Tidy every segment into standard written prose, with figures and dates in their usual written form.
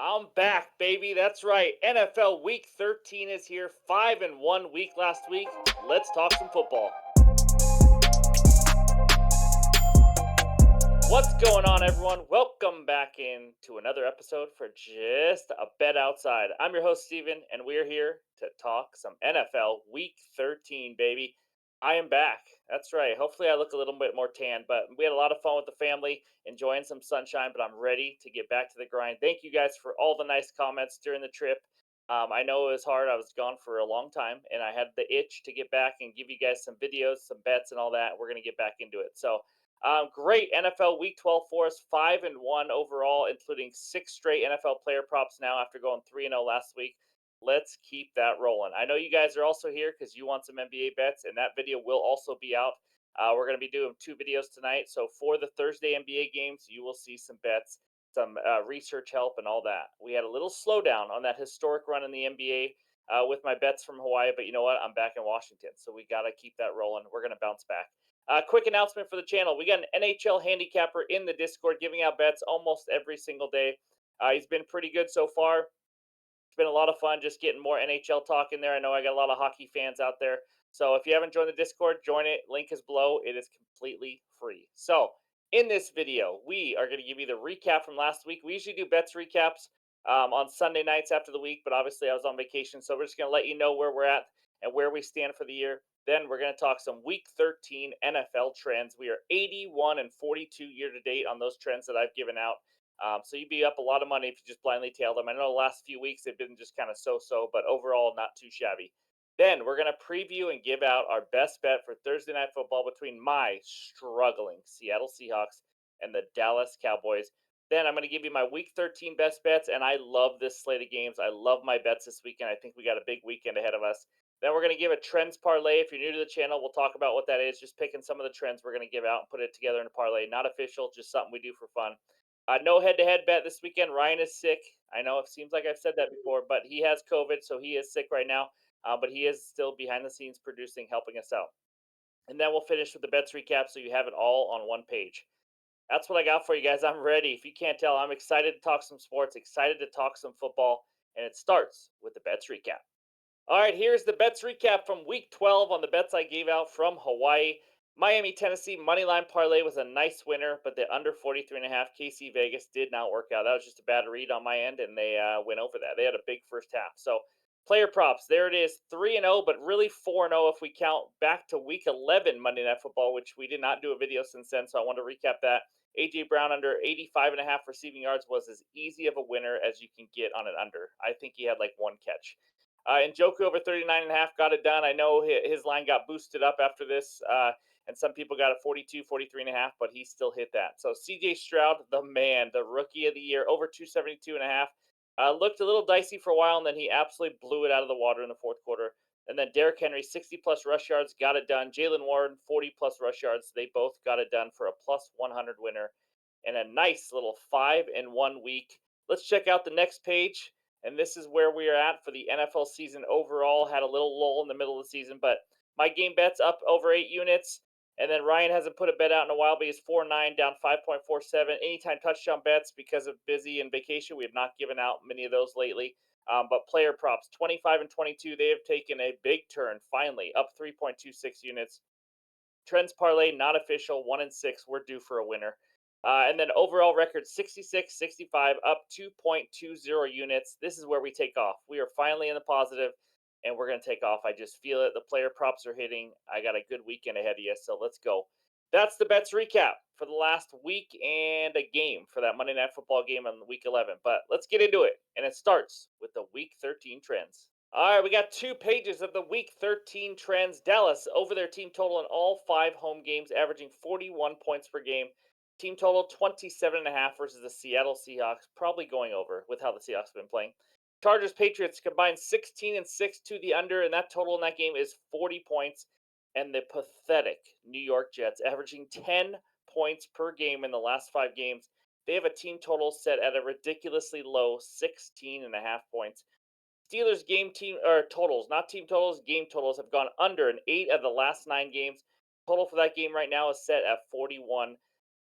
I'm back, baby. That's right. NFL Week 13 is here. 5-1 week last week. Let's talk some football. What's going on, everyone? Welcome back in to another episode for Just a Bet Outside. I'm your host, Steven, and we're here to talk some NFL Week 13, baby. I am back. That's right. Hopefully, I look a little bit more tan, but we had a lot of fun with the family, enjoying some sunshine, but I'm ready to get back to the grind. Thank you guys for all the nice comments during the trip. I know it was hard. I was gone for a long time, and I had the itch to get back and give you guys some videos, some bets, and all that. We're going to get back into it. So, great NFL Week 12 for us, 5-1 overall, including 6 straight NFL player props now after going 3-0 last week. Let's keep that rolling. I know you guys are also here because you want some NBA bets, and that video will also be out. We're going to be doing 2 videos tonight. So for the Thursday NBA games, you will see some bets, some research help, and all that. We had a little slowdown on that historic run in the NBA with my bets from Hawaii, but you know what? I'm back in Washington, so we got to keep that rolling. We're going to bounce back. Quick announcement for the channel. We got an NHL handicapper in the Discord giving out bets almost every single day. He's been pretty good so far. It's been a lot of fun just getting more NHL talk in there. I know I got a lot of hockey fans out there. So if you haven't joined the Discord, join it. Link is below. It is completely free. So in this video, we are going to give you the recap from last week. We usually do bets recaps on Sunday nights after the week, but obviously I was on vacation. So we're just going to let you know where we're at and where we stand for the year. Then we're going to talk some Week 13 NFL trends. We are 81-42 year to date on those trends that I've given out. So you'd be up a lot of money if you just blindly tail them. I know the last few weeks they've been just kind of so-so, but overall not too shabby. Then we're going to preview and give out our best bet for Thursday Night Football between my struggling Seattle Seahawks and the Dallas Cowboys. Then I'm going to give you my Week 13 best bets, and I love this slate of games. I love my bets this weekend. I think we got a big weekend ahead of us. Then we're going to give a trends parlay. If you're new to the channel, we'll talk about what that is. Just picking some of the trends we're going to give out and put it together in a parlay. Not official, just something we do for fun. No head-to-head bet this weekend. Ryan is sick. I know it seems like I've said that before, but he has COVID, so he is sick right now. But he is still behind the scenes producing, helping us out. And then we'll finish with the bets recap so you have it all on one page. That's what I got for you guys. I'm ready. If you can't tell, I'm excited to talk some sports, excited to talk some football, and it starts with the bets recap. All right, here's the bets recap from week 12 on the bets I gave out from Hawaii. Miami, Tennessee moneyline parlay was a nice winner, but the under 43.5 KC Vegas did not work out. That was just a bad read on my end, and they went over that. They had a big first half. So, player props, there it is 3-0, but really 4-0 if we count back to week 11 Monday Night Football, which we did not do a video since then. So, I want to recap that. AJ Brown under 85.5 receiving yards was as easy of a winner as you can get on an under. I think he had like one catch. And Joku over 39.5 got it done. I know his line got boosted up after this, and some people got it 42, 43.5, but he still hit that. So CJ Stroud, the man, the rookie of the year, over 272.5. Looked a little dicey for a while, and then he absolutely blew it out of the water in the fourth quarter. And then Derrick Henry, 60 plus rush yards, got it done. Jalen Warren, 40 plus rush yards. They both got it done for a plus 100 winner and a nice little 5-1 week. Let's check out the next page. And this is where we are at for the NFL season overall. Had a little lull in the middle of the season, but my game bet's up over 8 units. And then Ryan hasn't put a bet out in a while, but he's 4-9, down 5.47. Anytime touchdown bets because of busy and vacation. We have not given out many of those lately. But player props, 25-22, they have taken a big turn, finally, up 3.26 units. Trends parlay, not official, 1-6. We're due for a winner. And then overall record 66-65, up 2.20 units. This is where we take off. We are finally in the positive, and we're going to take off. I just feel it. The player props are hitting. I got a good weekend ahead of you, so let's go. That's the bets recap for the last week and a game for that Monday Night Football game on week 11. But let's get into it, and it starts with the week 13 trends. All right, we got 2 pages of the Week 13 trends. Dallas over their team total in all 5 home games, averaging 41 points per game. Team total 27.5 versus the Seattle Seahawks, probably going over with how the Seahawks have been playing. Chargers Patriots combined 16-6 to the under, and that total in that game is 40 points. And the pathetic New York Jets, averaging 10 points per game in the last 5 games. They have a team total set at a ridiculously low 16.5 points. Steelers game team or totals, not team totals, game totals have gone under in 8 of the last 9 games. Total for that game right now is set at 41.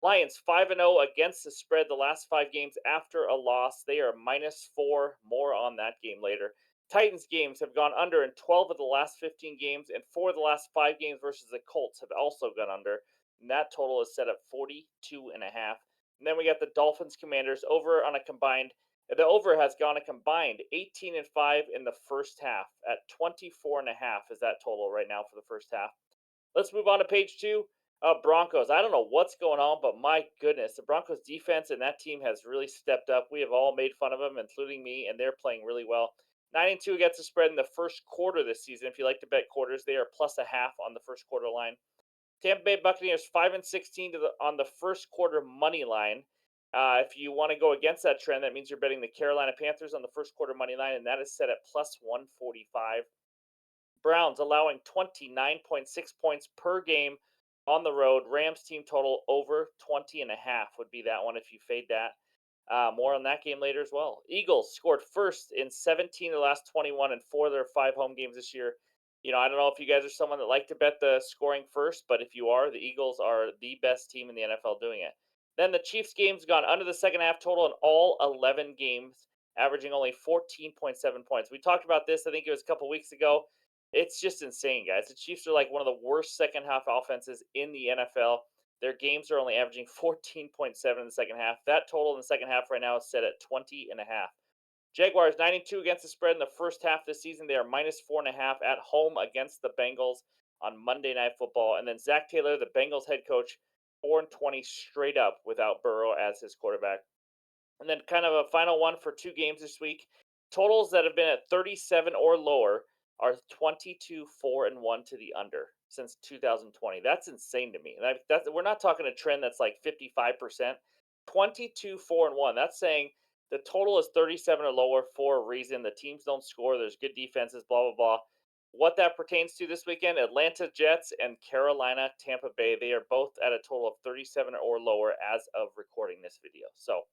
Lions 5-0 against the spread the last 5 games after a loss. They are -4. More on that game later. Titans games have gone under in 12 of the last 15 games, and 4 of the last 5 games versus the Colts have also gone under. And that total is set at 42.5. And then we got the Dolphins Commanders over on a combined. The over has gone a combined 18-5 in the first half at 24.5 is that total right now for the first half. Let's move on to page two. Broncos. I don't know what's going on, but my goodness, the Broncos defense and that team has really stepped up. We have all made fun of them, including me, and they're playing really well. 9-2 against the spread in the first quarter this season. If you like to bet quarters, they are plus a half on the first quarter line. Tampa Bay Buccaneers 5-16 on the first quarter money line. If you want to go against that trend, that means you're betting the Carolina Panthers on the first quarter money line, and that is set at plus 145. Browns allowing 29.6 points per game on the road. Rams team total over 20.5 would be that one if you fade that. More on that game later as well. Eagles scored first in 17 of the last 21 and 4 of their 5 home games this year. I don't know if you guys are someone that like to bet the scoring first, but if you are, the Eagles are the best team in the NFL doing it. Then the Chiefs game's gone under the second half total in all 11 games, averaging only 14.7 points. We talked about this, I think it was a couple weeks ago. It's just insane, guys. The Chiefs are like one of the worst second half offenses in the NFL. Their games are only averaging 14.7 in the second half. That total in the second half right now is set at 20.5. Jaguars 9-2 against the spread in the first half this season. They are -4.5 at home against the Bengals on Monday Night Football. And then Zach Taylor, the Bengals head coach, 4-20 straight up without Burrow as his quarterback. And then kind of a final one for 2 games this week. Totals that have been at 37 or lower are 22 4-1 to the under since 2020. That's insane to me. We're not talking a trend that's like 55%. 22 4-1. That's saying the total is 37 or lower for a reason. The teams don't score. There's good defenses. Blah blah blah. What that pertains to this weekend: Atlanta Jets and Carolina Tampa Bay. They are both at a total of 37 or lower as of recording this video. So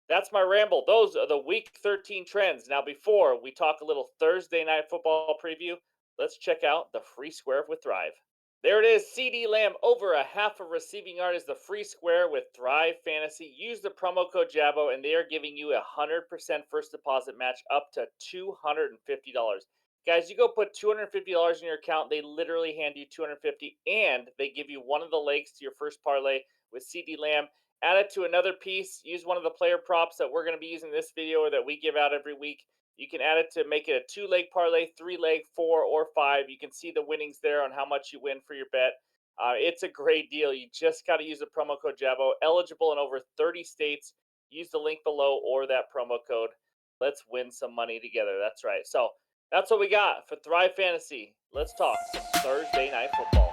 that's my ramble. Those are the Week 13 trends. Now, before we talk a little Thursday night football preview, let's check out the free square with Thrive. There it is. CD Lamb over a half a receiving yard is the free square with Thrive Fantasy. Use the promo code Jabo, and they are giving you a 100% first deposit match up to $250. Guys, you go put $250 in your account. They literally hand you $250, and they give you one of the legs to your first parlay with CD Lamb. Add it to another piece. Use one of the player props that we're going to be using in this video or that we give out every week. You can add it to make it a 2-leg parlay, 3-leg, 4, or 5. You can see the winnings there on how much you win for your bet. It's a great deal. You just got to use the promo code Jabo. Eligible in over 30 states. Use the link below or that promo code. Let's win some money together. That's right. So that's what we got for Thrive Fantasy. Let's talk some Thursday night football.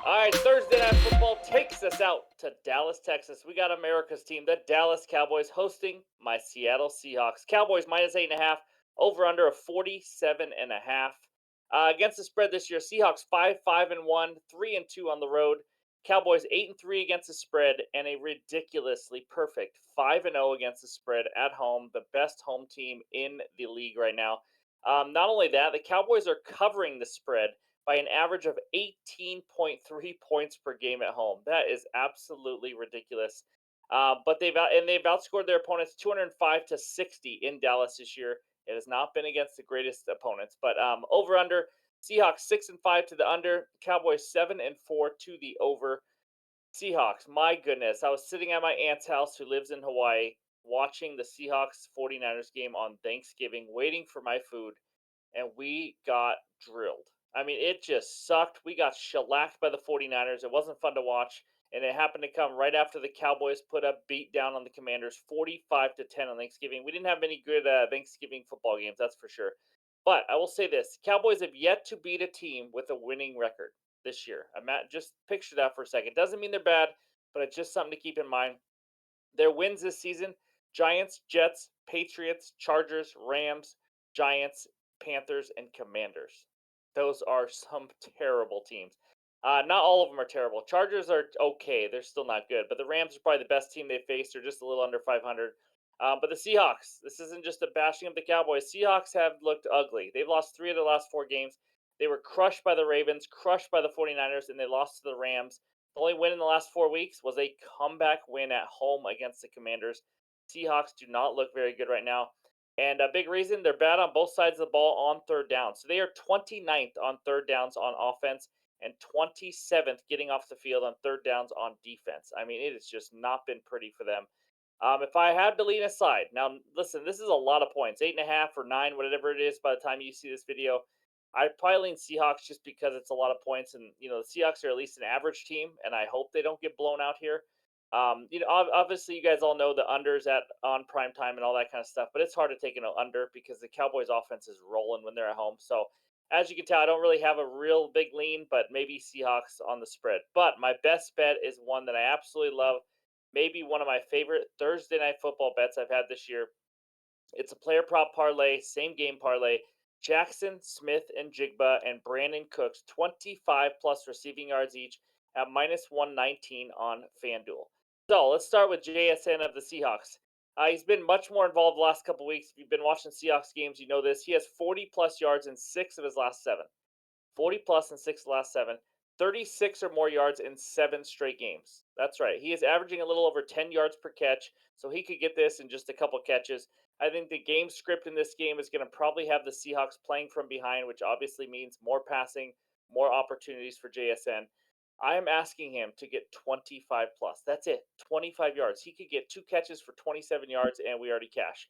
All right, Thursday Night Football takes us out to Dallas, Texas. We got America's team, the Dallas Cowboys, hosting my Seattle Seahawks. Cowboys -8.5, over under of 47.5. Against the spread this year, Seahawks 5-5-1, 3-2 on the road. Cowboys 8-3 against the spread, and a ridiculously perfect 5-0 against the spread at home. The best home team in the league right now. Not only that, the Cowboys are covering the spread by an average of 18.3 points per game at home. That is absolutely ridiculous. But they've outscored their opponents 205-60 in Dallas this year. It has not been against the greatest opponents, but over under Seahawks 6-5 to the under, Cowboys 7-4 to the over. Seahawks, my goodness, I was sitting at my aunt's house who lives in Hawaii watching the Seahawks 49ers game on Thanksgiving, waiting for my food, and we got drilled. I mean, it just sucked. We got shellacked by the 49ers. It wasn't fun to watch, and it happened to come right after the Cowboys put a beat down on the Commanders 45-10 on Thanksgiving. We didn't have many good Thanksgiving football games, that's for sure. But I will say this, Cowboys have yet to beat a team with a winning record this year. Just picture that for a second. Doesn't mean they're bad, but it's just something to keep in mind. Their wins this season: Giants, Jets, Patriots, Chargers, Rams, Giants, Panthers, and Commanders. Those are some terrible teams. Not all of them are terrible. Chargers are okay. They're still not good. But the Rams are probably the best team they faced. They're just a little under 500. But the Seahawks, this isn't just a bashing of the Cowboys. Seahawks have looked ugly. They've lost 3 of their last 4 games. They were crushed by the Ravens, crushed by the 49ers, and they lost to the Rams. The only win in the last 4 weeks was a comeback win at home against the Commanders. Seahawks do not look very good right now. And a big reason, they're bad on both sides of the ball on third down. So they are 29th on third downs on offense and 27th getting off the field on third downs on defense. I mean, it has just not been pretty for them. If I had to lean aside, now listen, this is a lot of points, 8.5 or 9, whatever it is by the time you see this video. I'd probably lean Seahawks just because it's a lot of points, and the Seahawks are at least an average team, and I hope they don't get blown out here. Obviously, you guys all know the unders at on prime time and all that kind of stuff, but it's hard to take an under because the Cowboys' offense is rolling when they're at home. So, as you can tell, I don't really have a real big lean, but maybe Seahawks on the spread. But my best bet is one that I absolutely love, maybe one of my favorite Thursday night football bets I've had this year. It's a player prop parlay, same game parlay. Jackson, Smith, and Jigba and Brandon Cooks, 25 plus receiving yards each at minus 119 on FanDuel. So let's start with JSN of the Seahawks. He's been much more involved the last couple weeks. If you've been watching Seahawks games, you know this. He has 40 plus yards in 6 of his last 7. 40 plus in 6 of the last 7, 36 or more yards in 7 straight games. That's right. He is averaging a little over 10 yards per catch, so he could get this in just a couple catches. I think the game script in this game is going to probably have the Seahawks playing from behind, which obviously means more passing, more opportunities for JSN. I am asking him to get 25 plus. That's it. 25 yards. He could get 2 catches for 27 yards, and we already cash.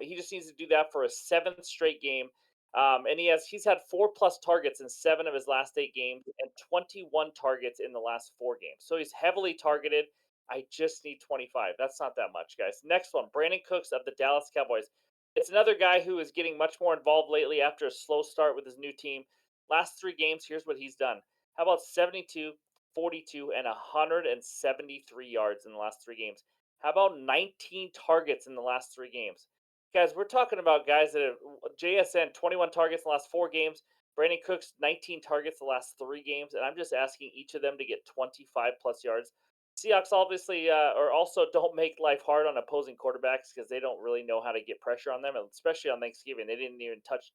He just needs to do that for a 7th straight game. And he's had 4 plus targets in 7 of his last 8 games and 21 targets in the last 4 games. So he's heavily targeted. I just need 25. That's not that much, guys. Next one, Brandon Cooks of the Dallas Cowboys. It's another guy who is getting much more involved lately after a slow start with his new team. Last 3 games, here's what he's done. How about 72, 42, and 173 yards in the last 3 games? How about 19 targets in the last 3 games? Guys, we're talking about guys that have JSN 21 targets in the last 4 games, Brandon Cooks 19 targets the last 3 games, and I'm just asking each of them to get 25 plus yards. Seahawks obviously or also don't make life hard on opposing quarterbacks because they don't really know how to get pressure on them, especially on Thanksgiving. They didn't even touch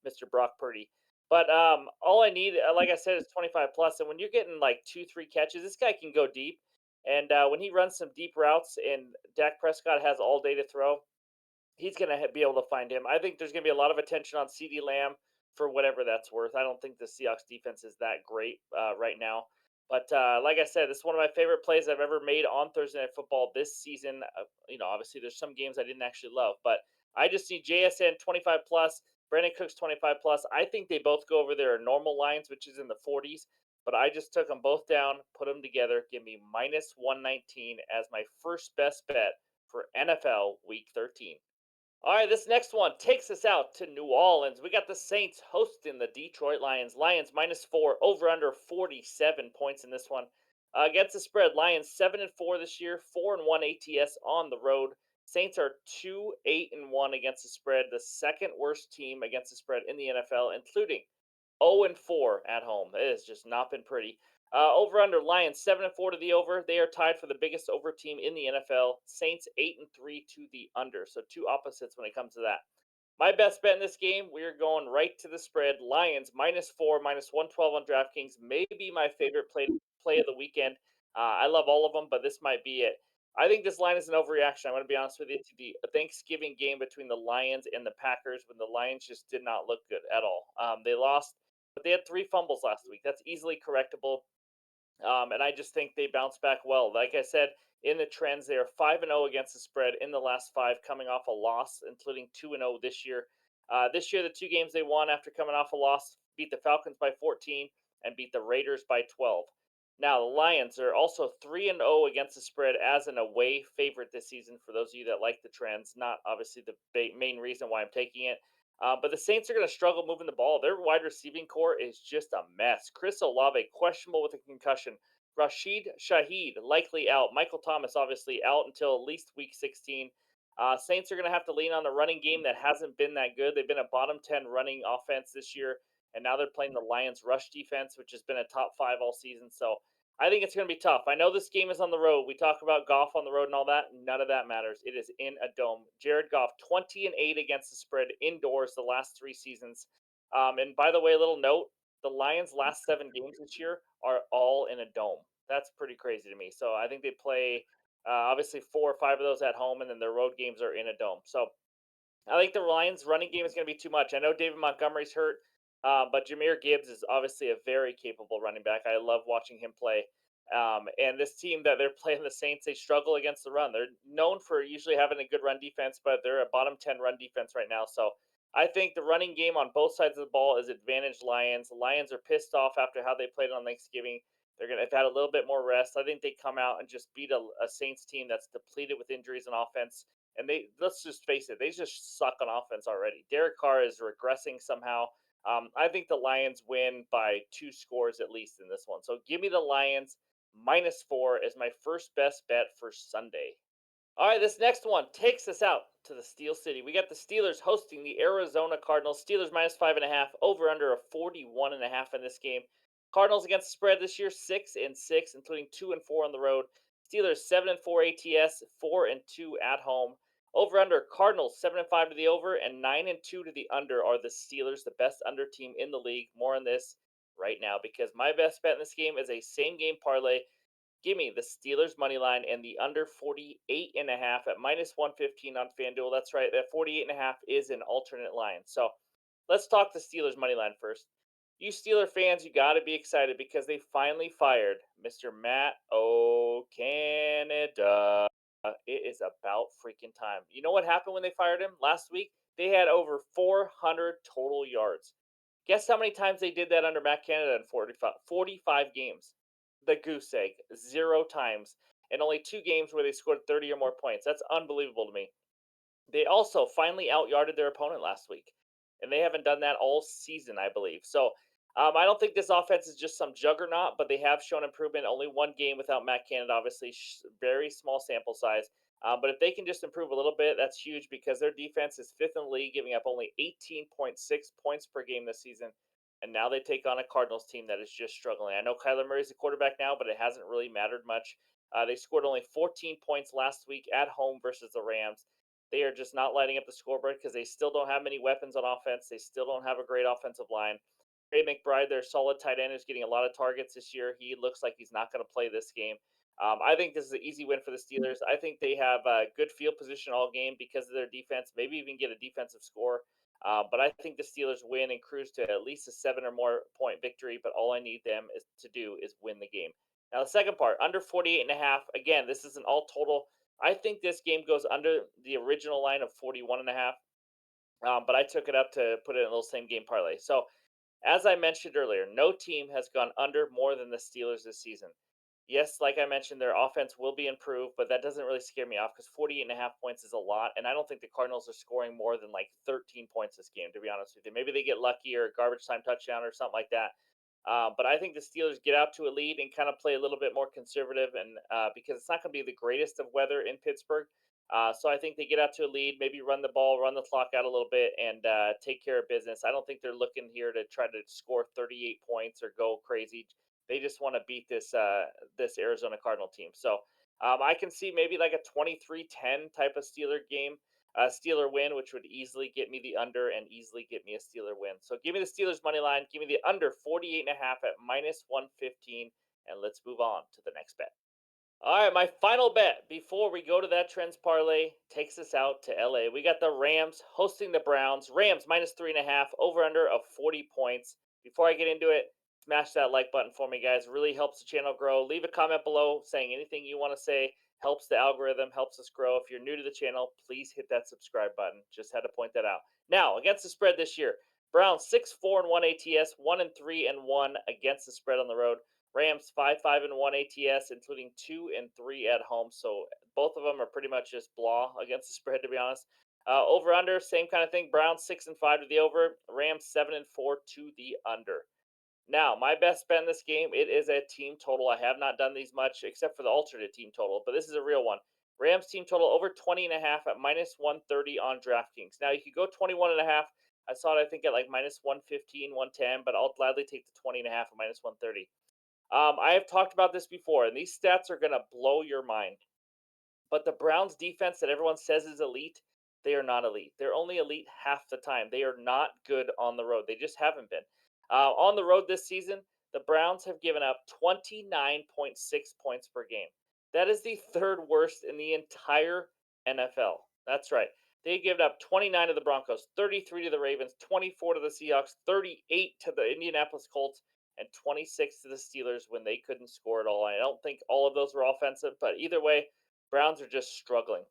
Mr. Brock Purdy. But all I need, like I said, is 25 plus. And when you're getting like 2, 3 catches, this guy can go deep. And when he runs some deep routes and Dak Prescott has all day to throw, he's going to be able to find him. I think there's going to be a lot of attention on CD Lamb for whatever that's worth. I don't think the Seahawks defense is that great right now. But like I said, this is one of my favorite plays I've ever made on Thursday Night Football this season. Obviously there's some games I didn't actually love, but I just need JSN 25 plus, Brandon Cooks 25 plus. I think they both go over their normal lines, which is in the 40s. But I just took them both down, put them together, give me minus 119 as my first best bet for NFL Week 13. All right, this next one takes us out to New Orleans. We got the Saints hosting the Detroit Lions. Lions -4, over under 47 points in this one. Against the spread, Lions 7-4 this year, 4-1 ATS on the road. Saints are 2-8-1 against the spread, the second worst team against the spread in the NFL, including 0-4 at home. It has just not been pretty. Over under Lions 7-4 to the over. They are tied for the biggest over team in the NFL. Saints 8-3 to the under. So two opposites when it comes to that. My best bet in this game, we are going right to the spread. Lions -4, -112 on DraftKings. Maybe my favorite play of the weekend. I love all of them, but this might be it. I think this line is an overreaction. I'm going to be honest with you. To the Thanksgiving game between the Lions and the Packers, when the Lions just did not look good at all. They lost, but they had 3 fumbles last week. That's easily correctable. And I just think they bounce back well. Like I said, in the trends, they are 5-0 against the spread in the last 5, coming off a loss, including 2-0 this year. This year, the 2 games they won after coming off a loss beat the Falcons by 14 and beat the Raiders by 12. Now, the Lions are also 3-0 against the spread as an away favorite this season. For those of you that like the trends, not obviously the main reason why I'm taking it. But the Saints are going to struggle moving the ball. Their wide receiving core is just a mess. Chris Olave, questionable with a concussion. Rashid Shaheed, likely out. Michael Thomas, obviously out until at least week 16. Saints are going to have to lean on the running game that hasn't been that good. They've been a bottom 10 running offense this year, and now they're playing the Lions' rush defense, which has been a top 5 all season. So I think it's going to be tough. I know this game is on the road. We talk about Goff on the road and all that. None of that matters. It is in a dome. Jared Goff, 20-8 against the spread indoors the last 3 seasons. And by the way, a little note: the Lions' last 7 games this year are all in a dome. That's pretty crazy to me. So I think they play obviously 4 or 5 of those at home, and then their road games are in a dome. So I think the Lions' running game is going to be too much. I know David Montgomery's hurt, but Jameer Gibbs is obviously a very capable running back. I love watching him play. And this team that they're playing, the Saints, they struggle against the run. They're known for usually having a good run defense, but they're a bottom 10 run defense right now. So I think the running game on both sides of the ball is advantage Lions. The Lions are pissed off after how they played on Thanksgiving. They're going to have had a little bit more rest. I think they come out and just beat a Saints team that's depleted with injuries and offense, and they, let's just face it, they just suck on offense already. Derek Carr is regressing somehow. I think the Lions win by 2 scores at least in this one. So give me the Lions -4 as my first best bet for Sunday. All right, this next one takes us out to the Steel City. We got the Steelers hosting the Arizona Cardinals. Steelers -5.5, over under a 41.5 in this game. Cardinals against the spread this year, 6-6, including 2-4 on the road. Steelers 7-4 ATS, 4-2 at home. Over under Cardinals 7-5 to the over and 9-2 to the under. Are the Steelers the best under team in the league? More on this right now, because my best bet in this game is a same game parlay. Give me the Steelers money line and the under 48.5 at -115 on FanDuel. That's right, that 48.5 is an alternate line. So let's talk the Steelers money line first. You Steeler fans, you got to be excited because they finally fired Mr. Matt O'Canada. It is about freaking time. You know what happened when they fired him last week? They had over 400 total yards. Guess how many times they did that under Matt Canada in 45 games? The goose egg, 0 times, and only 2 games where they scored 30 or more points. That's unbelievable to me. They also finally outyarded their opponent last week, and they haven't done that all season, I believe. So I don't think this offense is just some juggernaut, but they have shown improvement. Only 1 game without Matt Canada, obviously, very small sample size. But if they can just improve a little bit, that's huge because their defense is fifth in the league, giving up only 18.6 points per game this season. And now they take on a Cardinals team that is just struggling. I know Kyler Murray's the quarterback now, but it hasn't really mattered much. They scored only 14 points last week at home versus the Rams. They are just not lighting up the scoreboard because they still don't have many weapons on offense. They still don't have a great offensive line. Trey McBride, their solid tight end, is getting a lot of targets this year. He looks like he's not going to play this game. I think this is an easy win for the Steelers. I think they have a good field position all game because of their defense, maybe even get a defensive score. But I think the Steelers win and cruise to at least a 7 or more point victory. But all I need them is to do is win the game. Now, the second part, under 48.5. Again, this is an all total. I think this game goes under the original line of 41.5. But I took it up to put it in a little same game parlay. So as I mentioned earlier, no team has gone under more than the Steelers this season. Yes, like I mentioned, their offense will be improved, but that doesn't really scare me off because 48.5 points is a lot. And I don't think the Cardinals are scoring more than like 13 points this game, to be honest with you. Maybe they get lucky or a garbage time touchdown or something like that. But I think the Steelers get out to a lead and kind of play a little bit more conservative, and because it's not going to be the greatest of weather in Pittsburgh. So I think they get out to a lead, maybe run the ball, run the clock out a little bit, and take care of business. I don't think they're looking here to try to score 38 points or go crazy. They just want to beat this Arizona Cardinal team. So I can see maybe like a 23-10 type of Steeler game, Steeler win, which would easily get me the under and easily get me a Steeler win. So give me the Steelers money line. Give me the under 48.5 at -115, and let's move on to the next bet. All right, my final bet before we go to that trends parlay takes us out to LA. We got the Rams hosting the Browns. Rams -3.5, over under of 40 points. Before I get into it, smash that like button for me, guys. Really helps the channel grow. Leave a comment below saying anything you want to say. Helps the algorithm, helps us grow. If you're new to the channel, please hit that subscribe button. Just had to point that out. Now, against the spread this year, Browns 6-4-1 ATS, 1-3-1 against the spread on the road. Rams 5-5-1 ATS, including 2-3 at home. So both of them are pretty much just blah against the spread, to be honest. Over under, same kind of thing. Browns 6-5 to the over. Rams 7-4 to the under. Now, my best bet in this game, it is a team total. I have not done these much except for the alternate team total, but this is a real one. Rams team total over 20.5 at -130 on DraftKings. Now, you could go 21.5. I saw it, I think, at like -115, 110, but I'll gladly take the 20.5 at -130. I have talked about this before, and these stats are going to blow your mind. But the Browns defense that everyone says is elite, they are not elite. They're only elite half the time. They are not good on the road. They just haven't been. On the road this season, the Browns have given up 29.6 points per game. That is the third worst in the entire NFL. That's right. They given up 29 to the Broncos, 33 to the Ravens, 24 to the Seahawks, 38 to the Indianapolis Colts, and 26 to the Steelers when they couldn't score at all. I don't think all of those were offensive, but either way, Browns are just struggling.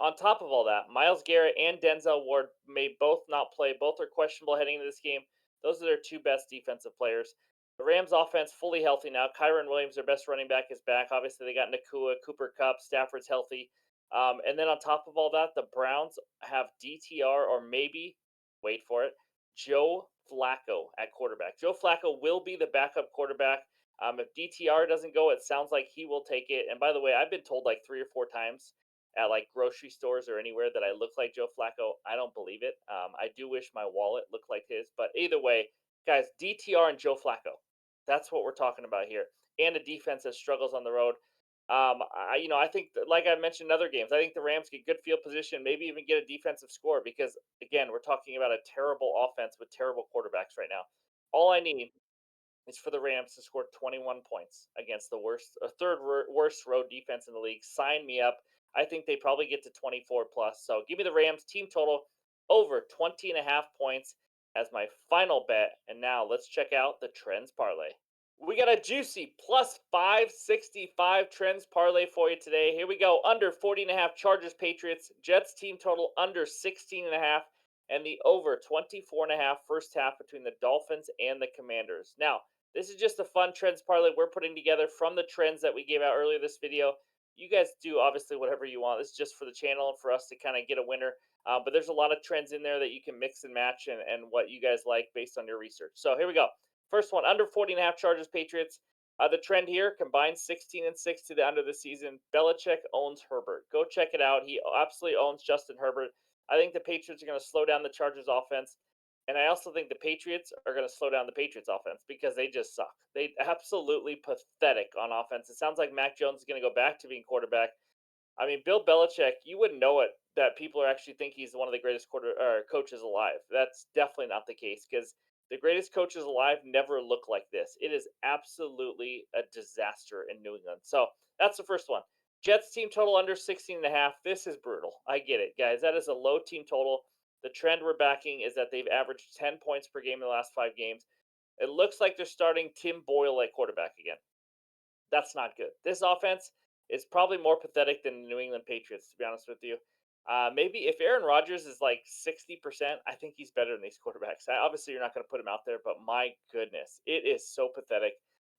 On top of all that, Miles Garrett and Denzel Ward may both not play. Both are questionable heading into this game. Those are their two best defensive players. The Rams offense fully healthy now. Kyron Williams, their best running back, is back. Obviously, they got Nakua, Cooper Kupp, Stafford's healthy. And then on top of all that, the Browns have DTR or maybe, wait for it, Joe Flacco at quarterback. Joe Flacco will be the backup quarterback. If DTR doesn't go, it sounds like he will take it. And by the way, I've been told like 3 or 4 times at like grocery stores or anywhere that I look like Joe Flacco. I don't believe it. I do wish my wallet looked like his, but either way, guys, DTR and Joe Flacco. That's what we're talking about here. And a defense that struggles on the road. I think like I mentioned in other games, I think the Rams get good field position, maybe even get a defensive score because again, we're talking about a terrible offense with terrible quarterbacks right now. All I need is for the Rams to score 21 points against the worst road defense in the league. Sign me up. I think they probably get to 24 plus. So give me the Rams team total over 20.5 points as my final bet. And now let's check out the trends parlay. We got a juicy plus 565 trends parlay for you today. Here we go. Under 40.5 Chargers Patriots. Jets team total under 16.5 and the over 24.5 first half between the Dolphins and the Commanders. Now, this is just a fun trends parlay we're putting together from the trends that we gave out earlier this video. You guys do obviously whatever you want. This is just for the channel and for us to kind of get a winner. But there's a lot of trends in there that you can mix and match and what you guys like based on your research. So here we go. First one, under 40.5 Chargers Patriots. The trend here combined 16-6 to the under the season. Belichick owns Herbert. Go check it out. He absolutely owns Justin Herbert. I think the Patriots are going to slow down the Chargers offense. And I also think the Patriots are going to slow down the Patriots offense because they just suck. They absolutely pathetic on offense. It sounds like Mac Jones is going to go back to being quarterback. I mean, Bill Belichick, you wouldn't know it that people are actually think he's one of the greatest coaches alive. That's definitely not the case because the greatest coaches alive never look like this. It is absolutely a disaster in New England. So that's the first one. Jets team total under 16.5. This is brutal. I get it, guys. That is a low team total. The trend we're backing is that they've averaged 10 points per game in the last 5 games. It looks like they're starting Tim Boyle at quarterback again. That's not good. This offense is probably more pathetic than the New England Patriots, to be honest with you. Maybe if Aaron Rodgers is like 60%, I think he's better than these quarterbacks. Obviously, you're not going to put him out there, but my goodness, it is so pathetic.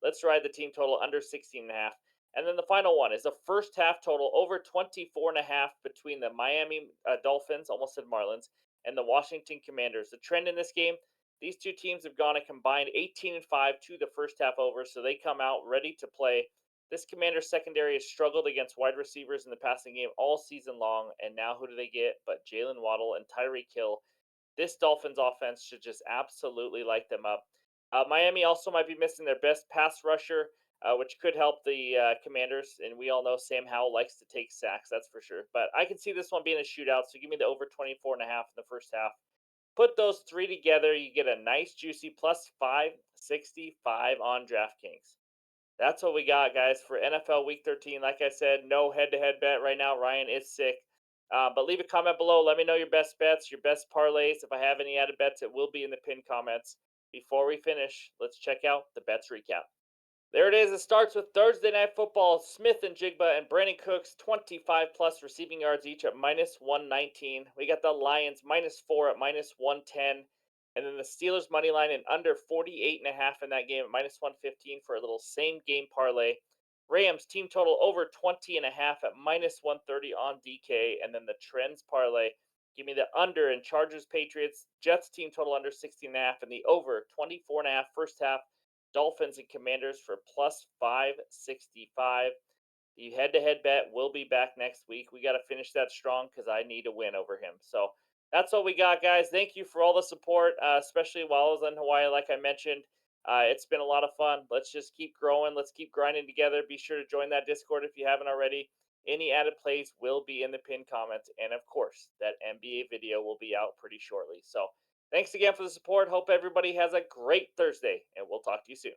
Let's ride the team total under 16.5. And then the final one is the first half total over 24.5 between the Miami Dolphins, almost said Marlins, and the Washington Commanders. The trend in this game, these two teams have gone a combined 18-5 to the first half over, so they come out ready to play. This Commanders secondary has struggled against wide receivers in the passing game all season long, and now who do they get but Jalen Waddle and Tyreek Hill? This Dolphins offense should just absolutely light them up. Miami also might be missing their best pass rusher, which could help the Commanders, and we all know Sam Howell likes to take sacks, that's for sure. But I can see this one being a shootout, so give me the over 24.5 in the first half. Put those three together, you get a nice juicy plus 565 on DraftKings. That's what we got, guys, for NFL Week 13. Like I said, no head-to-head bet right now. Ryan is sick. But leave a comment below. Let me know your best bets, your best parlays. If I have any added bets, it will be in the pinned comments. Before we finish, let's check out the bets recap. There it is. It starts with Thursday Night Football. Smith and Jigba and Brandon Cooks, 25 plus receiving yards each at minus 119. We got the Lions minus 4 at minus 110. And then the Steelers money line and under 48.5 in that game at minus 115 for a little same game parlay. Rams team total over 20.5 at minus 130 on DK. And then the trends parlay. Give me the under in Chargers Patriots. Jets team total under 16.5 and the over 24.5 first half. Dolphins and Commanders for plus 565. The head-to-head bet will be back next week. We got to finish that strong because I need a win over him. So that's what we got, guys. Thank you for all the support, especially while I was in Hawaii, like I mentioned. It's been a lot of fun. Let's just keep growing. Let's keep grinding together. Be sure to join that Discord if you haven't already. Any added plays will be in the pinned comments. And of course, that NBA video will be out pretty shortly. So thanks again for the support. Hope everybody has a great Thursday, and we'll talk to you soon.